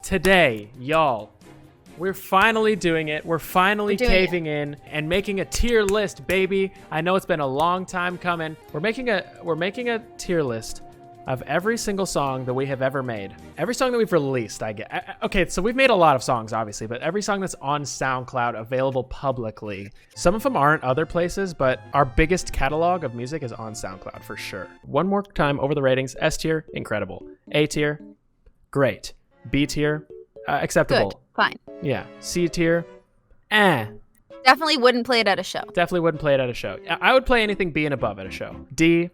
today, y'all, we're finally doing it. We're finally caving in and making a tier list, baby. I know it's been a long time coming. We're making a tier list of every single song that we have ever made. Every song that we've released, okay, so we've made a lot of songs, obviously, but every song that's on SoundCloud available publicly. Some of them aren't other places, but our biggest catalog of music is on SoundCloud for sure. One more time over the ratings. S tier, incredible. A tier, great. B tier, acceptable. Good, fine. Yeah. C tier, Definitely wouldn't play it at a show. Definitely wouldn't play it at a show. I would play anything B and above at a show. D,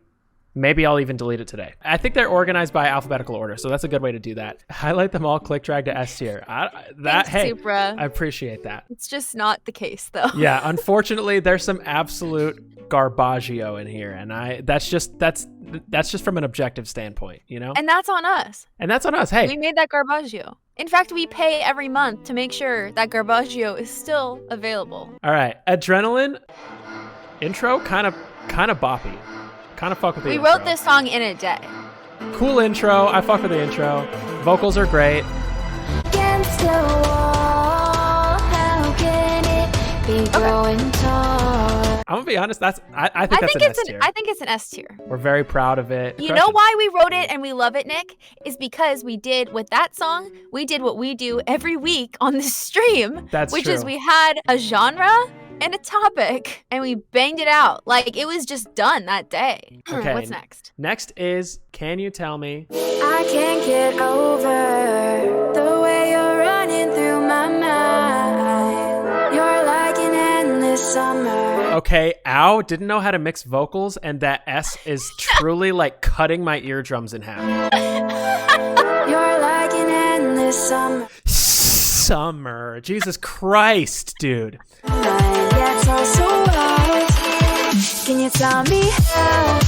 maybe I'll even delete it today. I think they're organized by alphabetical order, so that's a good way to do that. Highlight them all, click drag to S tier. Thanks, Supra. I appreciate that. It's just not the case, though. Yeah, unfortunately, there's some absolute garbaggio in here, and that's just from an objective standpoint, you know? And that's on us. Hey. We made that garbaggio. In fact, we pay every month to make sure that garbaggio is still available. All right, Adrenaline intro, kind of boppy. Kind of fuck with the intro. We wrote this song in a day. Cool intro. I fuck with the intro. Vocals are great. Against the wall, how can it be growing tall? I'm gonna be honest. I think that's an S tier. I think it's an S tier. We're very proud of it. You know why we wrote it and we love it, Nick? Is because we did with that song. We did what we do every week on the stream. Which is we had a genre and a topic, and we banged it out. Like, it was just done that day. Okay. What's next? Next is, can you tell me? I can't get over the way you're running through my mind. You're like an endless summer. Okay, ow, didn't know how to mix vocals, and that S is truly like cutting my eardrums in half. You're like an endless summer. Summer. Jesus Christ, dude. That's also wild. Can you tell me how?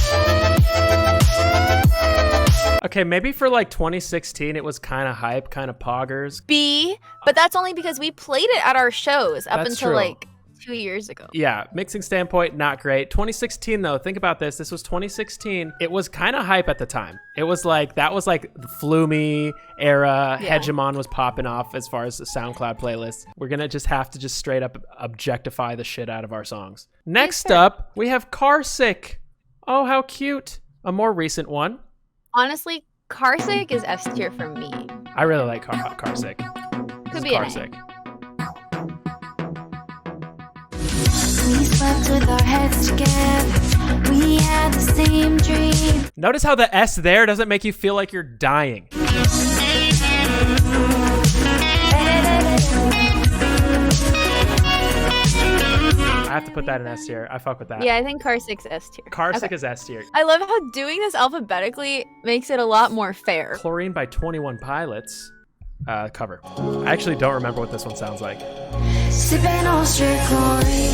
Okay, maybe for like 2016, it was kind of hype, kind of poggers. B, but that's only because we played it at our shows up until like 2 years ago. Yeah, mixing standpoint, not great. 2016 though, think about this. This was 2016. It was kind of hype at the time. It was like, that was like the Flume era. Yeah. Hegemon was popping off as far as the SoundCloud playlists. We're gonna just have to straight up objectify the shit out of our songs. Next up, we have Car Sick. Oh, how cute. A more recent one. Honestly, Car Sick is F tier for me. I really like Car Sick. Could be Car Sick. We slept with our heads together. We had the same dream. Notice how the S there doesn't make you feel like you're dying. I have to put that in S tier. I fuck with that. Yeah, I think Car Sick's S tier. Car Sick is S tier. I love how doing this alphabetically makes it a lot more fair. Chlorine by 21 Pilots. Cover. I actually don't remember what this one sounds like. Sipping on straight chlorine,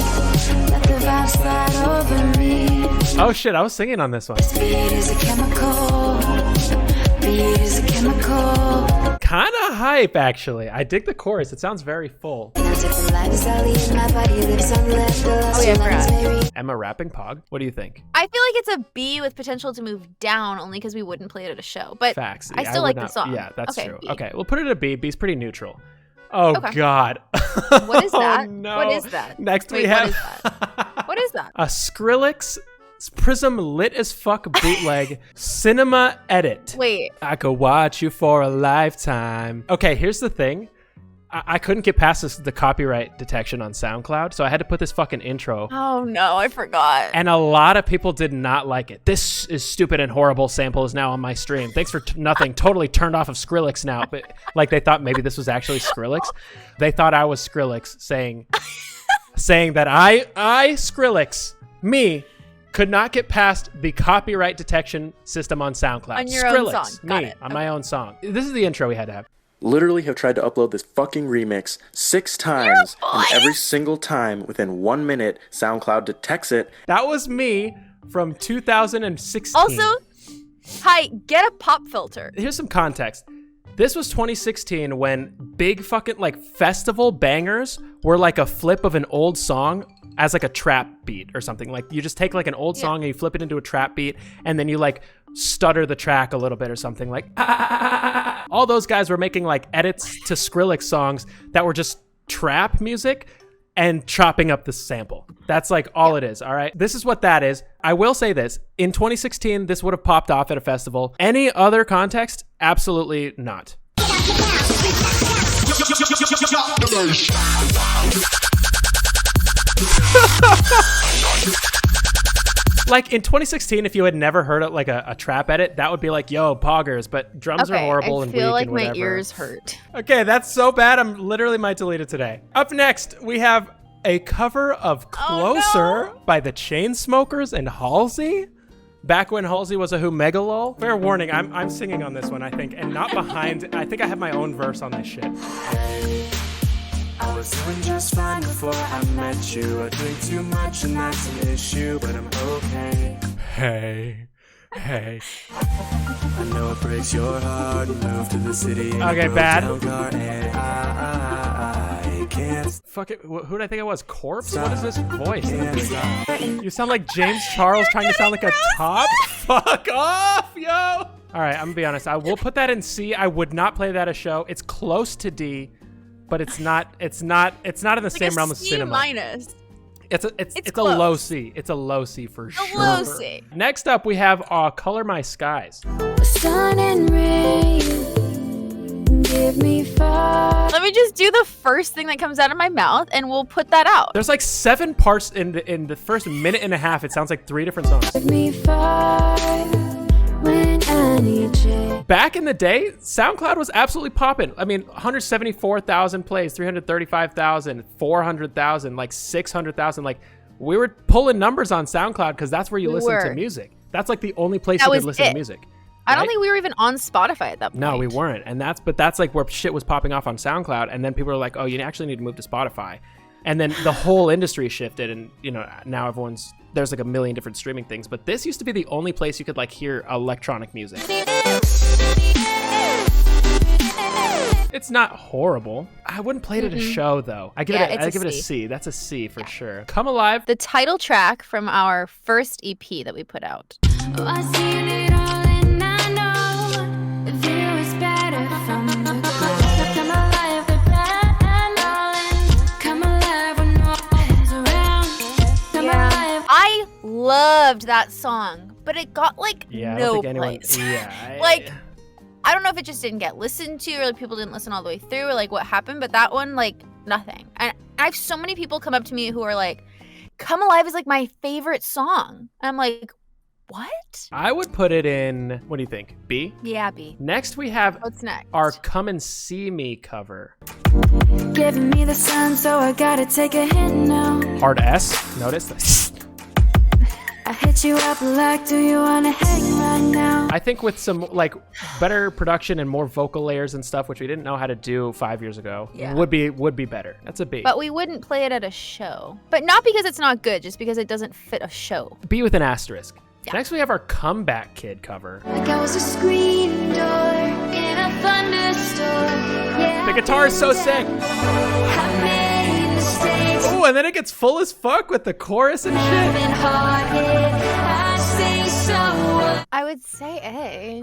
let the vibe slide over me. Oh shit, I was singing on this one. Beat is a chemical. Beat is a chemical. Kind of hype, actually. I dig the chorus. It sounds very full. Oh yeah, Brad. Emma rapping Pog. What do you think? I feel like it's a B with potential to move down only because we wouldn't play it at a show. But facts. I still like the song. Yeah, that's true. B. Okay, we'll put it at B. B's pretty neutral. Oh, okay. God. What is that? Oh, no. What is that? Next we have... What is that? A Skrillex Prism lit as fuck bootleg cinema edit. Wait. I could watch you for a lifetime. Okay, here's the thing. I couldn't get past the copyright detection on SoundCloud, so I had to put this fucking intro. Oh no, I forgot. And a lot of people did not like it. This is stupid and horrible sample is now on my stream. Thanks for nothing. Totally turned off of Skrillex now. But like they thought maybe this was actually Skrillex. They thought I was Skrillex saying that I Skrillex, me, could not get past the copyright detection system on SoundCloud. On your Skrillex, own song. Got it. On my own song. This is the intro we had to have. Literally have tried to upload this fucking remix 6 times, and every single time within 1 minute, SoundCloud detects it. That was me from 2016. Also, hi, get a pop filter. Here's some context. This was 2016 when big fucking like festival bangers were like a flip of an old song as like a trap beat or something. Like you just take like an old song and you flip it into a trap beat, and then you like stutter the track a little bit or something like, all those guys were making like edits to Skrillex songs that were just trap music and chopping up the sample. That's like all it is, all right? This is what that is. I will say this. In 2016, this would have popped off at a festival. Any other context? Absolutely not. Like in 2016, if you had never heard like a trap edit, that would be like, yo, poggers, but drums are horrible and weak and whatever. I feel like my ears hurt. Okay, that's so bad. I'm literally might delete it today. Up next, we have a cover of Closer by the Chainsmokers and Halsey. Back when Halsey was a Who-Megalol. Fair warning, I'm singing on this one, I think, and not behind. I think I have my own verse on this shit. I was doing just fine before I met you. I drink too much and that's an issue, but I'm okay. Hey. I know it breaks your heart. Move to the city. Okay, bad. And I can't. Fuck it. Who did I think it was? Corpse? What is this voice? You sound like James Charles trying to sound like a top? Fuck off, yo. All right, I'm gonna be honest. I will put that in C. I would not play that a show. It's close to D. But it's not in the same realm as cinema. minus. It's a low C. It's a low C for sure. A low C. Next up, we have Color My Skies. Sun and rain, give me fire. Let me just do the first thing that comes out of my mouth, and we'll put that out. There's like 7 parts in the first minute and a half. It sounds like 3 different songs. Give me fire when I need you. Back in the day, SoundCloud was absolutely popping. I mean, 174,000 plays, 335,000, 400,000, like 600,000. Like, we were pulling numbers on SoundCloud because that's where you listen to music. That's like the only place you could listen to music. I don't think we were even on Spotify at that point. No, we weren't. And that's like where shit was popping off on SoundCloud. And then people were like, oh, you actually need to move to Spotify. And then the whole industry shifted, and now there's like a million different streaming things. But this used to be the only place you could like hear electronic music. It's not horrible. I wouldn't play it at a show though. I give it a C. That's a C for sure. Come Alive. The title track from our first EP that we put out. Oh, I seen it all and I know the view is better from the ground. Come alive, the plan, darling. Come alive when no one's around. Come alive. I loved that song, but it got like no place. I don't know if it just didn't get listened to, or like people didn't listen all the way through, or like what happened, but that one, like, nothing. And I have so many people come up to me who are like, Come Alive is like my favorite song. And I'm like, what? I would put it in, what do you think, B? Yeah, B. Next we have What's next? our Come and See Me cover. Giving me the sun, so I gotta take a hit now. Hard S, notice this. I hit you up like, do you wanna hang right now? I think with some like better production and more vocal layers and stuff, which we didn't know how to do 5 years ago, would be better. That's a B. But we wouldn't play it at a show. But not because it's not good, just because it doesn't fit a show. B with an asterisk. Yeah. Next we have our Comeback Kid cover. Like I was a screen door in a thunderstorm. Yeah, The guitar is so sick. I made mistakes. Oh, and then it gets full as fuck with the chorus and shit. Been hard hit. I say so. I would say A.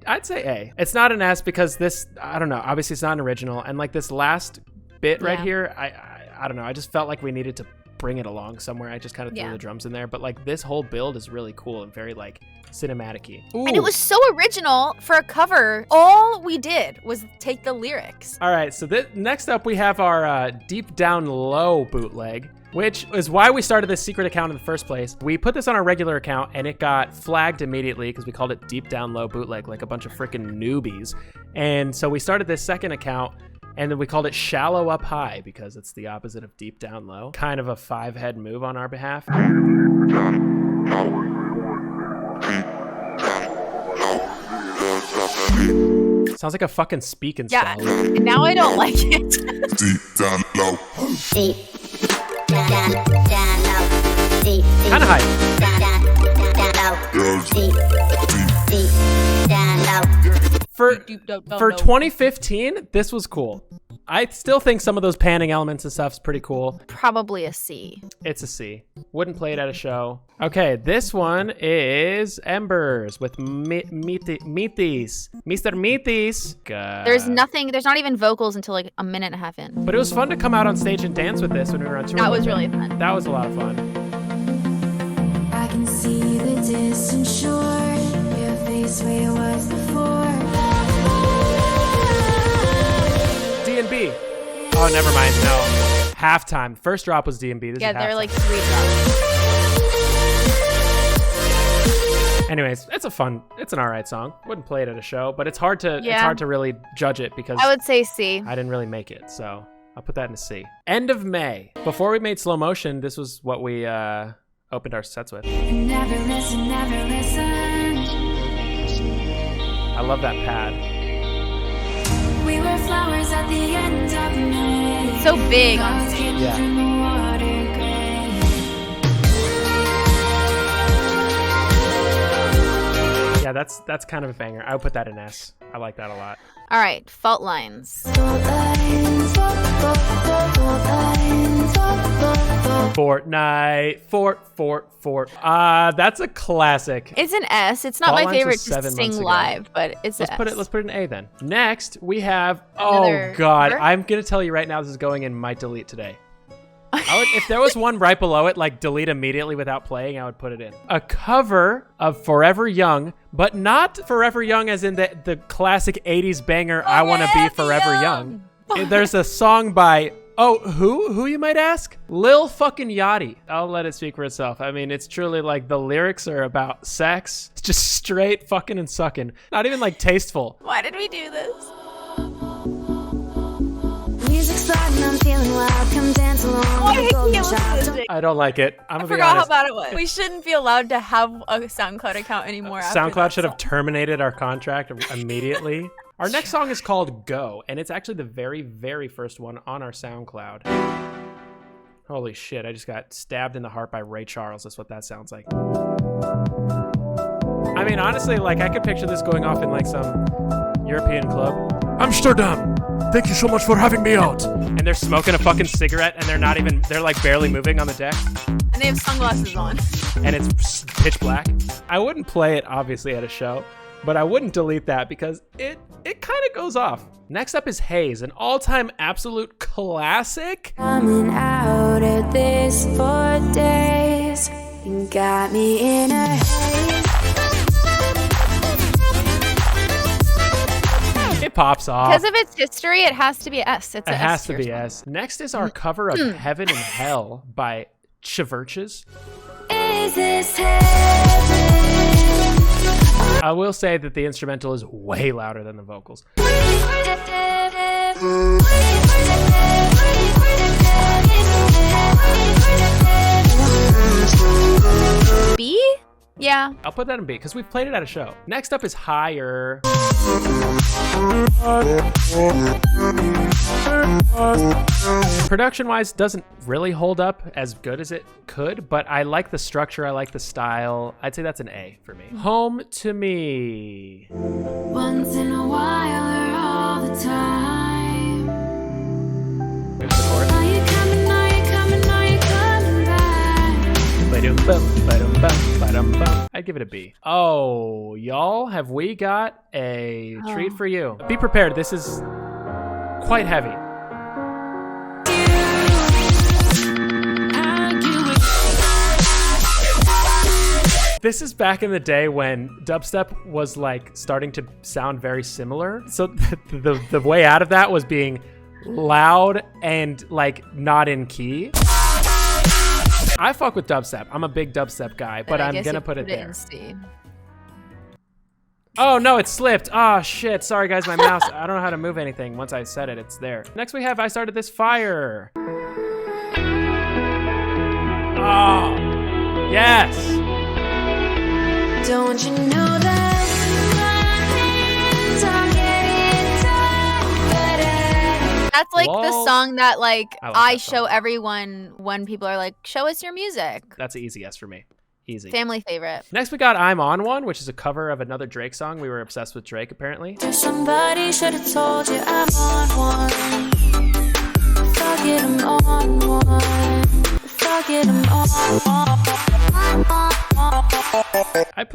I'd say A. It's not an S because this, I don't know, obviously it's not an original. And like this last bit right here, I don't know, I just felt like we needed to bring it along somewhere. I just kind of threw the drums in there. But like this whole build is really cool and very like cinematic-y. And it was so original for a cover. All we did was take the lyrics. All right, so next up we have our Deep Down Low bootleg, which is why we started this secret account in the first place. We put this on our regular account and it got flagged immediately because we called it Deep Down Low bootleg, like a bunch of freaking newbies. And so we started this second account and then we called it Shallow Up High because it's the opposite of Deep Down Low. Kind of a 5-head move on our behalf. Sounds like a fucking speaking style. Yeah, now I don't like it. Deep down low. Deep down low. Deep Kind of high. Deep down low. For 2015, this was cool. I still think some of those panning elements and stuff's pretty cool. Probably a C. It's a C. Wouldn't play it at a show. Okay, this one is Embers with Mr. Meaties. There's not even vocals until like a minute and a half in. But it was fun to come out on stage and dance with this when we were on tour. That was really fun. That was a lot of fun. I can see the distant shore, your face where it was before. D&B. Oh, never mind. No. Halftime. First drop was D&B. This is they're halftime. like 3 drops. Anyways, it's an all right song. Wouldn't play it at a show, but it's hard to really judge it because I would say C. I didn't really make it, so I'll put that in a C. End of May. Before we made Slow Motion, this was what we opened our sets with. Never listen, never listen. I love that pad. We were flowers at the end of May. So big on stage. Yeah. Yeah, that's kind of a banger. I would put that in S. I like that a lot. All right, Fault Lines. Fortnite. Fort. That's a classic. It's an S. It's not Fault my Lines favorite was to 7 sing months ago. live, but it's Let's an put S. it in A then. Next, we have Another oh god, cover? I'm gonna tell you right now, this is going in my delete today. If there was one right below it, like delete immediately without playing, I would put it in. A cover of Forever Young, but not Forever Young as in the classic 80s banger, I Wanna Be Forever Young. There's a song by, who you might ask? Lil fucking Yachty. I'll let it speak for itself. I mean, it's truly like the lyrics are about sex. It's just straight fucking and sucking. Not even like tasteful. Why did we do this? Music's starting, I'm feeling wild. Come dance along. Why can't we listen to this? I don't like it. I'm I gonna be forgot how honest. bad it was. We shouldn't be allowed to have a SoundCloud account anymore. after SoundCloud that should have song. terminated our contract immediately. Our next song is called Go, and it's actually the very, very first one on our SoundCloud. Holy shit, I just got stabbed in the heart by Ray Charles. That's what that sounds like. I mean, honestly, like, I could picture this going off in, like, some European club. Amsterdam! Thank you so much for having me out! And they're smoking a fucking cigarette, and they're, like, barely moving on the deck. And they have sunglasses on. And it's pitch black. I wouldn't play it, obviously, at a show, but I wouldn't delete that because it kind of goes off. Next up is Haze, an all-time absolute classic. Coming out of this for days. You got me in a haze. It pops off. Because of its history, it has to be S. It's It a has S to tier be song. S. Next is our cover of Heaven and Hell by Chiverches. Is this heaven? I will say that the instrumental is way louder than the vocals. B? Yeah. I'll put that in B because we've played it at a show. Next up is Higher. Production-wise, doesn't really hold up as good as it could, but I like the structure, I like the style. I'd say that's an A for me. Home to Me. Once in a while or all the time. Here's the chorus. Are you coming, are you coming, are you coming back? Ba-dum-bum, ba-dum-bum, ba-dum-bum. I'd give it a B. Oh, y'all, have we got a treat for you? Be prepared, this is quite heavy. This is back in the day when dubstep was like starting to sound very similar. So the way out of that was being loud and like not in key. I fuck with dubstep. I'm a big dubstep guy, but I'm gonna put it there. in C. Oh no, it slipped. Oh shit. Sorry guys, my mouse. I don't know how to move anything. Once I said it, it's there. Next we have I Started This Fire. Oh, yes. Don't you know that my hands are getting tired? That's like the Lol. song that like I like I that show song. everyone when people are like, show us your music. That's an easy yes for me. Easy. Family favorite. Next we got I'm On One, which is a cover of another Drake song. We were obsessed with Drake apparently. Somebody should have told you I'm on one.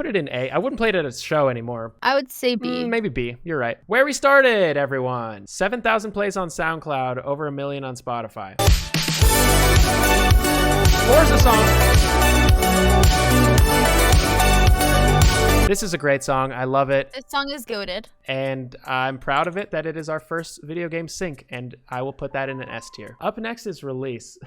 put it in A. I wouldn't play it at a show anymore. I would say B. Maybe B. You're right. Where we started, everyone. 7,000 plays on SoundCloud, over 1 million on Spotify. Forza song. This is a great song. I love it. This song is goated. And I'm proud of it that it is our first video game sync, and I will put that in an S tier. Up next is Release.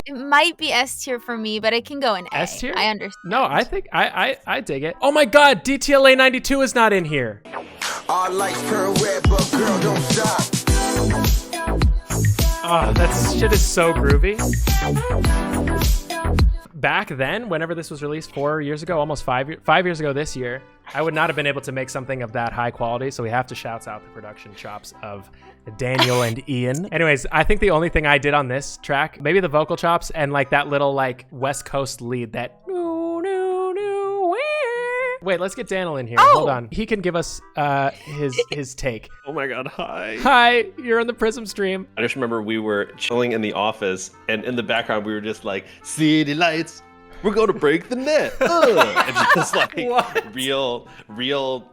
It might be S tier for me, but it can go in A. S tier? I understand. No, I think I dig it. Oh my God, DTLA 92 is not in here. All lights turn red, but girl, don't stop. Oh, that shit is so groovy. Back then, whenever this was released 4 years ago, almost 5 years ago this year, I would not have been able to make something of that high quality. So we have to shout out the production chops of Daniel and Ian. Anyways, I think the only thing I did on this track, maybe the vocal chops and like that little like West Coast lead that. Wait, let's get Daniel in here. Oh. Hold on. He can give us his take. Oh my God, hi. Hi, you're on the Prism stream. I just remember we were chilling in the office, and in the background we were just like, city lights, we're going to break the net. And just like What? real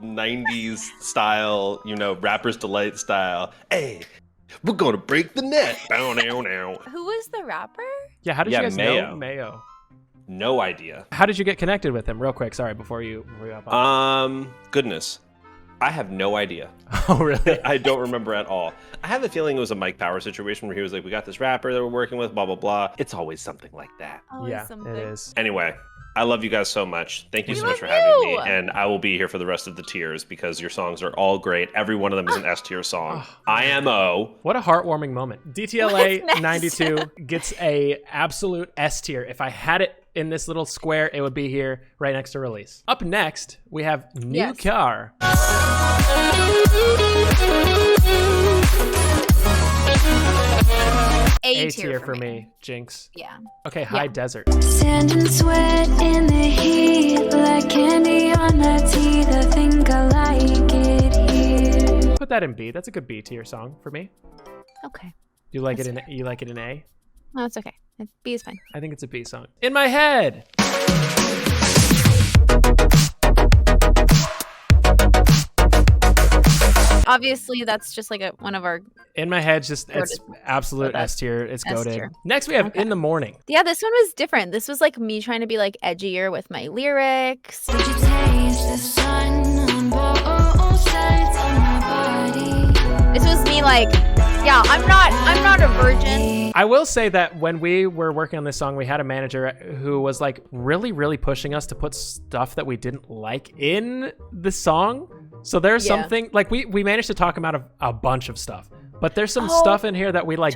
90s style, you know, Rapper's Delight style. Hey, we're going to break the net. Bow, now, now. Who was the rapper? Yeah, how did Yeah, you guys Mayo. know Mayo? No idea. How did you get connected with him? Real quick, sorry, before you hop on. Goodness. I have no idea. Oh, really? I don't remember at all. I have a feeling it was a Mike Power situation where he was like, we got this rapper that we're working with, blah, blah, blah. It's always something like that. Always Yeah, something. it is. Anyway, I love you guys so much. Thank you so We much for love having me. you. And I will be here for the rest of the tiers because your songs are all great. Every one of them is an S tier song. IMO. What a heartwarming moment. DTLA 92 gets a absolute S tier. If I had it in this little square, it would be here right next to Release. Up next, we have New Yes. Car. A tier for me, Jinx. Yeah. Okay, High Yeah. Desert. Sand and sweat in the heat, like candy on my teeth. I think I like it here. Put that in B. That's a good B tier song for me. Okay. You like it in A? No, it's okay. B is fine. I think it's a B song. In My Head. Obviously, that's just like one of our. In My Head, just it's absolute Goated. S tier. It's S goated. tier. Next, we have Okay. In the Morning. Yeah, this one was different. This was like me trying to be like edgier with my lyrics. Did you taste the sun on both sides of my body? This was me like, yeah, I'm not a virgin. I will say that when we were working on this song, we had a manager who was like really, really pushing us to put stuff that we didn't like in the song. So there's Yeah. something like we managed to talk him out of a bunch of stuff, but there's some stuff in here that we like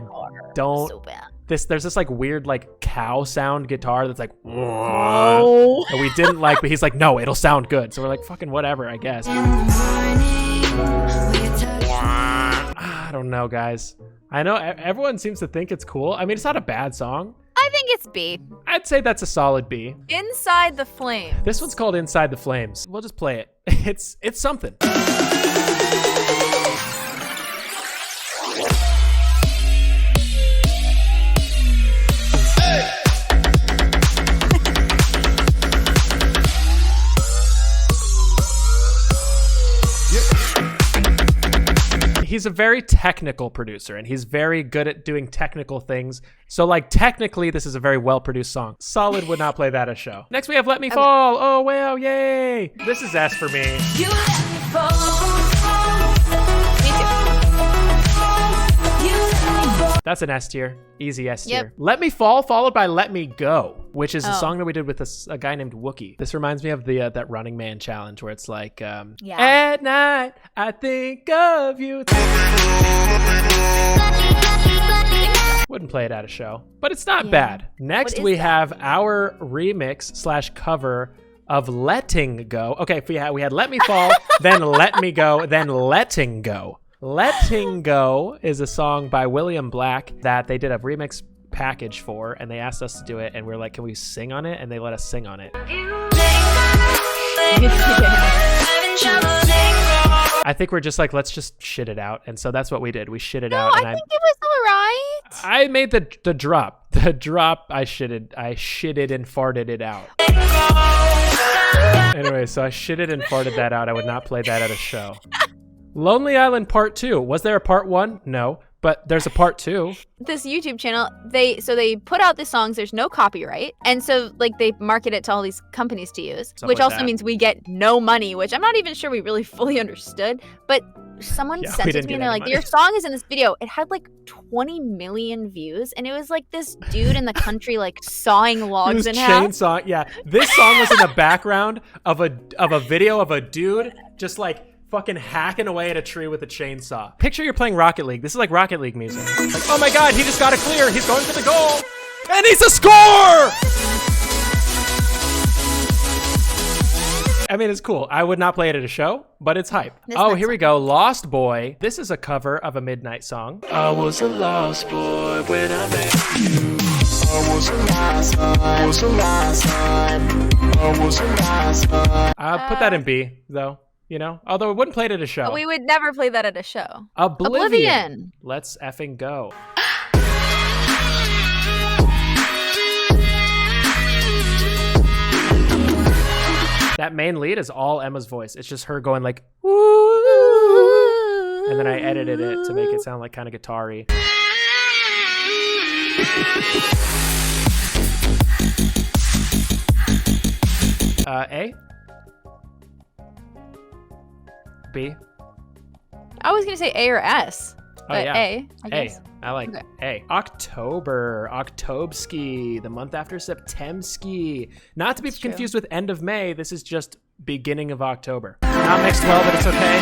don't. So bad. There's this like weird like cow sound guitar that's like Oh. that we didn't like, but he's like, no, it'll sound good. So we're like, fucking whatever, I guess. In the morning, we touch. I don't know, guys. I know everyone seems to think it's cool. I mean, it's not a bad song. I think it's B. I'd say that's a solid B. Inside the Flame. This one's called Inside the Flames. We'll just play it. It's something. He's a very technical producer, and he's very good at doing technical things. So, like, technically, this is a very well-produced song. Solid would not play that as show. Next, we have Let Me Fall. Oh, wow, yay. This is S for me. You let me fall. Me too. You let me fall. That's an S tier. Easy S tier. Yep. Let Me Fall, followed by Let Me Go, which is a Oh. song that we did with a guy named Wookie. This reminds me of the that Running Man challenge where it's like, Yeah. at night, I think of you. Wouldn't play it at a show, but it's not Yeah. bad. Next, What we is that? have our remix / cover of Letting Go. Okay, we had Let Me Fall, then Let Me Go, then Letting Go. Letting Go is a song by William Black that they did a remix package for, and they asked us to do it, and we were like, can we sing on it? And they let us sing on it. Having trouble letting go. I think we're just like, let's just shit it out. And so that's what we did. We shit it No, out. I think it was all right. I made the drop. The drop, I shitted and farted it out. Anyway, so I shitted and farted that out. I would not play that at a show. Lonely Island Part 2. Was there a Part 1? No. But there's a Part 2. This YouTube channel, they put out the songs, there's no copyright. And so like they market it to all these companies to use, Stuff which like also that. means we get no money, which I'm not even sure we really fully understood. But someone Yeah, we sent it didn't to me get and they're any like, money. your song is in this video. It had like 20 million views. And it was like this dude in the country like sawing It logs was in half. chainsaw. Yeah, this song was in the background of a video of a dude just like fucking hacking away at a tree with a chainsaw. Picture you're playing Rocket League. This is like Rocket League music. Like, oh my God, he just got it clear. He's going for the goal, and he's a score. I mean, it's cool. I would not play it at a show, but it's hype. This Oh, next here we go. Lost Boy. This is a cover of a Midnight song. I was a lost boy when I met you. I was a lost boy. I was a lost boy. I was a lost boy. I'll put that in B, though. You know, although I wouldn't play it at a show. But we would never play that at a show. Oblivion. Let's effing go. That main lead is all Emma's voice. It's just her going like, ooh. And then I edited it to make it sound like kind of guitar-y. A? B? I was gonna say A or S. Oh, But yeah. A, I guess. I like Okay. A. October. Octobski. The month after Septemski. Not to be true. confused with end of May. This is just beginning of October. Not mixed well, but it's okay.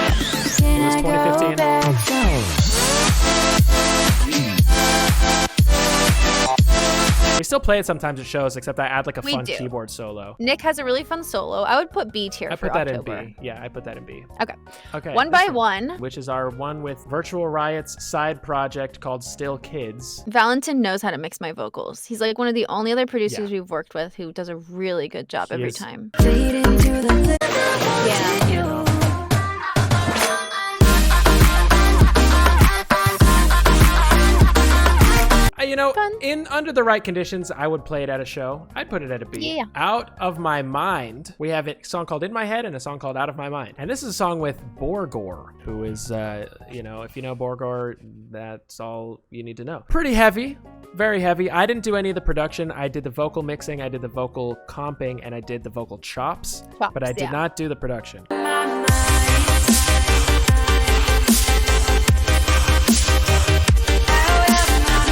It was 2015. We still play it sometimes at shows, except I add like a We fun do. keyboard solo. Nick has a really fun solo. I would put B tier I for put that October. in B. Yeah, I put that in B. Okay. Okay. One this by one. which is our one with Virtual Riot's side project called Still Kids. Valentin knows how to mix my vocals. He's like one of the only other producers Yeah. we've worked with who does a really good job He every is- time. Yeah. You know, Fun. in under the right conditions, I would play it at a show. I'd put it at a B. Yeah. Out of My Mind, we have a song called In My Head and a song called Out of My Mind. And this is a song with Borgor, who is, you know, if you know Borgor, that's all you need to know. Pretty heavy, very heavy. I didn't do any of the production. I did the vocal mixing, I did the vocal comping, and I did the vocal chops, but I did yeah. not do the production.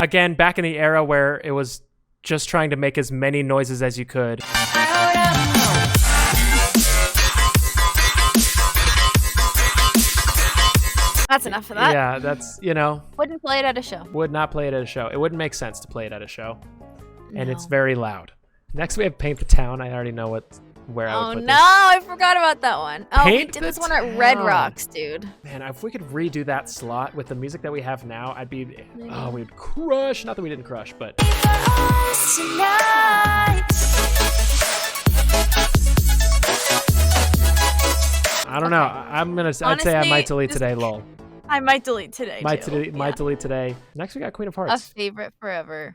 Again, back in the era where it was just trying to make as many noises as you could. That's enough for that. Yeah, that's, you know, Wouldn't play it at a show. would not play it at a show. It wouldn't make sense to play it at a show. And it's No. very loud. Next we have Paint the Town. I already know where I Oh would put no, I forgot about that one. Oh, we Paint did the this one at Red Town. Rocks, dude. this. Man, if we could redo that slot with the music that we have now, I'd be, oh, we'd crush. Not that we didn't crush, but I don't know. I'd say I Honestly, might delete this- today, lol. I might delete today. Might too. delete, might delete today. Next we got Queen of A Hearts. favorite forever.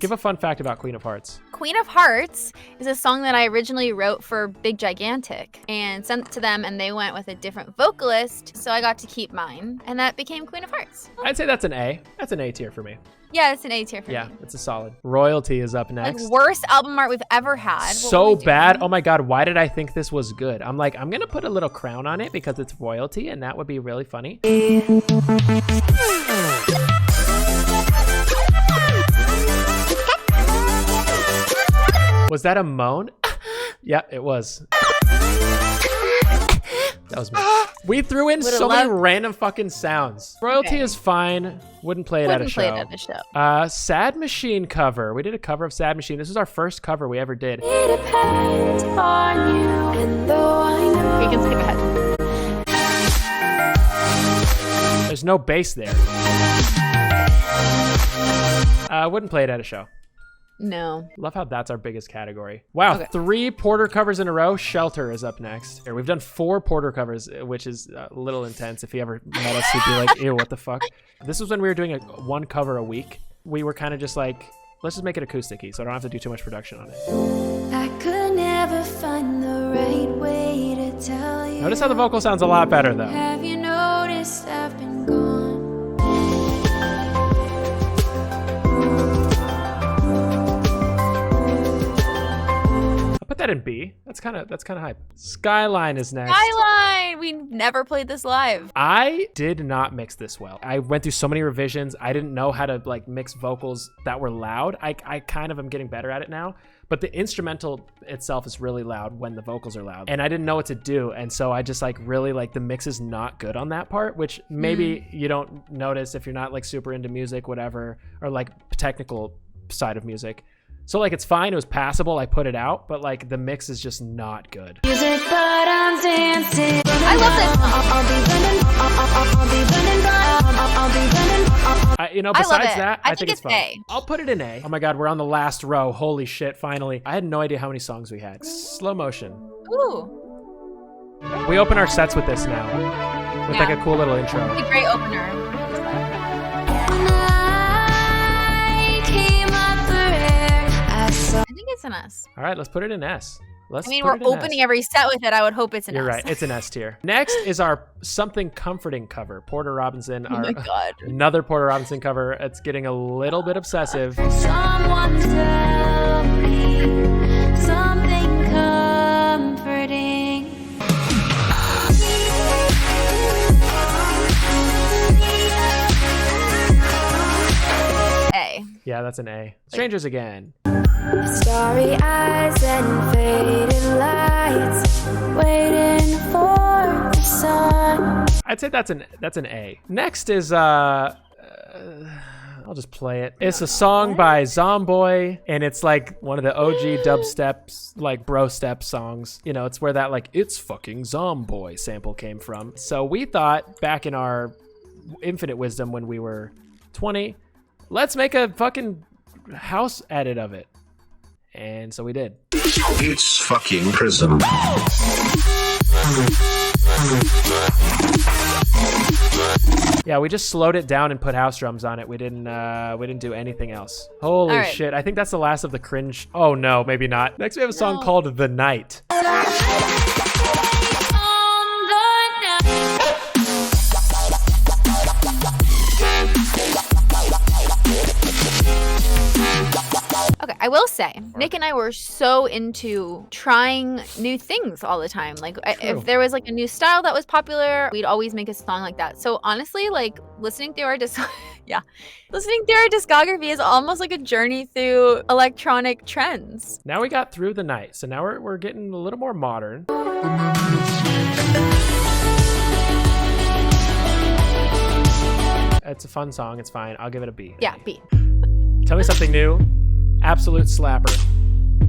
Give a fun fact about Queen of Hearts. Queen of Hearts is a song that I originally wrote for Big Gigantic and sent it to them, and they went with a different vocalist, so I got to keep mine, and that became Queen of Hearts. I'd say that's an A. That's an A tier for me. Yeah, it's an A tier for Yeah, me. it's a solid. Royalty is up Like next. worst album art we've ever had. What So were we doing? bad. Oh my God, why did I think this was good? I'm like, I'm gonna put a little crown on it because it's royalty and that would be really funny. Was that a moan? Yeah, it was. That was me. We threw in Would've so many loved- random fucking sounds. Royalty Okay. is fine. Wouldn't play it at a Wouldn't play show. it at a show. Sad Machine cover. We did a cover of Sad Machine. This is our first cover we ever did. You can skip ahead. There's no bass there. Wouldn't play it at a show. No. Love how that's our biggest category. Wow, Okay. 3 Porter covers in a row. Shelter is up next. Here, we've done 4 Porter covers, which is a little intense. If he ever met us, he'd be like, ew, what the fuck? This was when we were doing one cover a week. We were kind of just like, let's just make it acoustic-y, so I don't have to do too much production on it. I could never find the right way to tell you. Notice how the vocal sounds a lot better, though. Have you noticed I've been gone? I'll put that in B. That's kind of hype. Skyline is next. Skyline! We never played this live. I did not mix this well. I went through so many revisions. I didn't know how to like mix vocals that were loud. I kind of am getting better at it now, but the instrumental itself is really loud when the vocals are loud, and I didn't know what to do. And so I just like really like the mix is not good on that part, which maybe you don't notice if you're not like super into music, whatever, or like technical side of music. So like it's fine, it was passable, I put it out, but like the mix is just not good. Music, but I'm dancing. I love this song. I'll be running. You know, besides it. that, I think think it's it's fun. A. I'll put it in A. Oh my God, we're on the last row. Holy shit, finally. I had no idea how many songs we had. Slow motion. Ooh. We open our sets with this now. With like Yeah. a cool little intro. A great opener. I came up for air. I saw. I think it's an S. All right, let's put it in S. Let's I mean, put we're it in opening S. every set with it. I would hope it's an You're S. right, it's an S tier. Next is our Something Comforting cover. Porter Robinson. Oh my God. Another Porter Robinson cover. It's getting a little bit obsessive. Someone tell me something comforting. A. Yeah, that's an A. Strangers Again. Starry eyes and faded lights, waiting for the sun. I'd say that's an A. Next is I'll just play it. It's a song by Zomboy, and it's like one of the OG dubsteps, like bro step songs. You know, it's where that like "It's fucking Zomboy" sample came from. So we thought back in our infinite wisdom when we were 20, let's make a fucking house edit of it. And so we did. It's fucking Prism. Yeah, we just slowed it down and put house drums on it. We didn't do anything else. Holy All right. shit. I think that's the last of the cringe. Oh no, maybe not. Next we have a song called The Night. Okay, I will say, Nick and I were so into trying new things all the time. Like, if there was like a new style that was popular, we'd always make a song like that. So honestly, like listening through our listening through our discography is almost like a journey through electronic trends. Now we got Through the Night. So now we're getting a little more modern. It's a fun song. It's fine. I'll give it a B. Yeah, B. Tell me something new. Absolute slapper.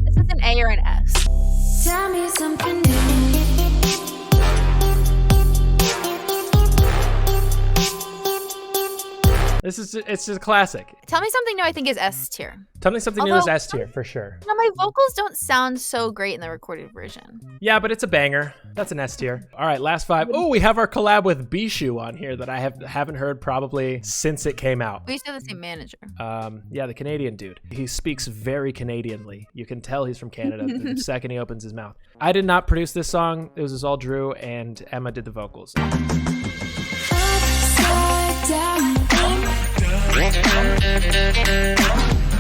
This is an A or an S. Tell me something new. It's just a classic. Tell me something new. I think is S tier. Tell me something new is Although- S tier for sure. Now my vocals don't sound so great in the recorded version. Yeah, but it's a banger. That's an S tier. All right, last 5. Oh, we have our collab with Bishu on here that I haven't heard probably since it came out. We used to have the same manager. Yeah, the Canadian dude. He speaks very Canadianly. You can tell he's from Canada the second he opens his mouth. I did not produce this song. It was all Drew, and Emma did the vocals. Upside down.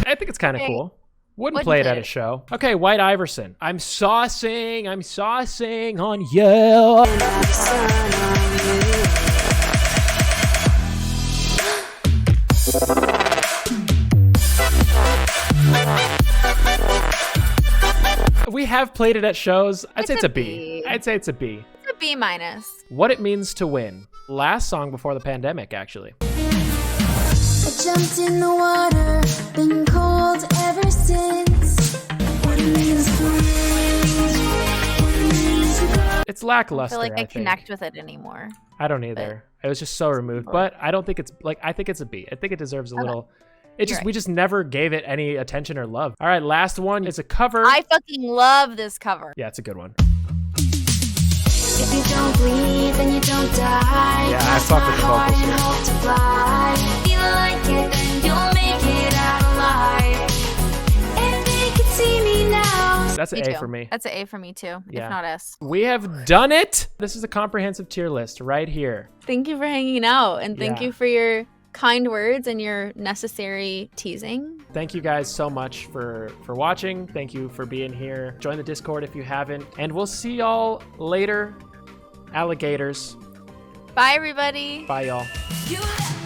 I think it's kind of Okay. cool. Wouldn't Wouldn't play it play at a it. show. Okay, White Iverson. I'm saucing on you. We have played it at shows. I'd say it's a B. I'd say it's a B. It's a B minus. What It Means to Win. Last song before the pandemic, actually. I jumped in the water, been cold ever since. What it means to win, what it means to go. It's I lackluster, feel like I think. connect with it anymore. I don't either. It was just so removed, but I don't think it's like, I think it's a B. I think it deserves a little, We just never gave it any attention or love. All right, last one is a cover. I fucking love this cover. Yeah, it's a good one. If you don't breathe, then you don't die. Yeah, I fuck with the vocals here. Hope to fly. Feel like it, then you'll make it out alive. And they can see me now. That's an Me A too. for me. That's an A for me too, Yeah. if not S. We have done it. This is a comprehensive tier list right here. Thank you for hanging out, and thank Yeah. you for your kind words and your necessary teasing. Thank you guys so much for watching. Thank you for being here. Join the Discord if you haven't. And we'll see y'all later, alligators. Bye, everybody. Bye, y'all. You let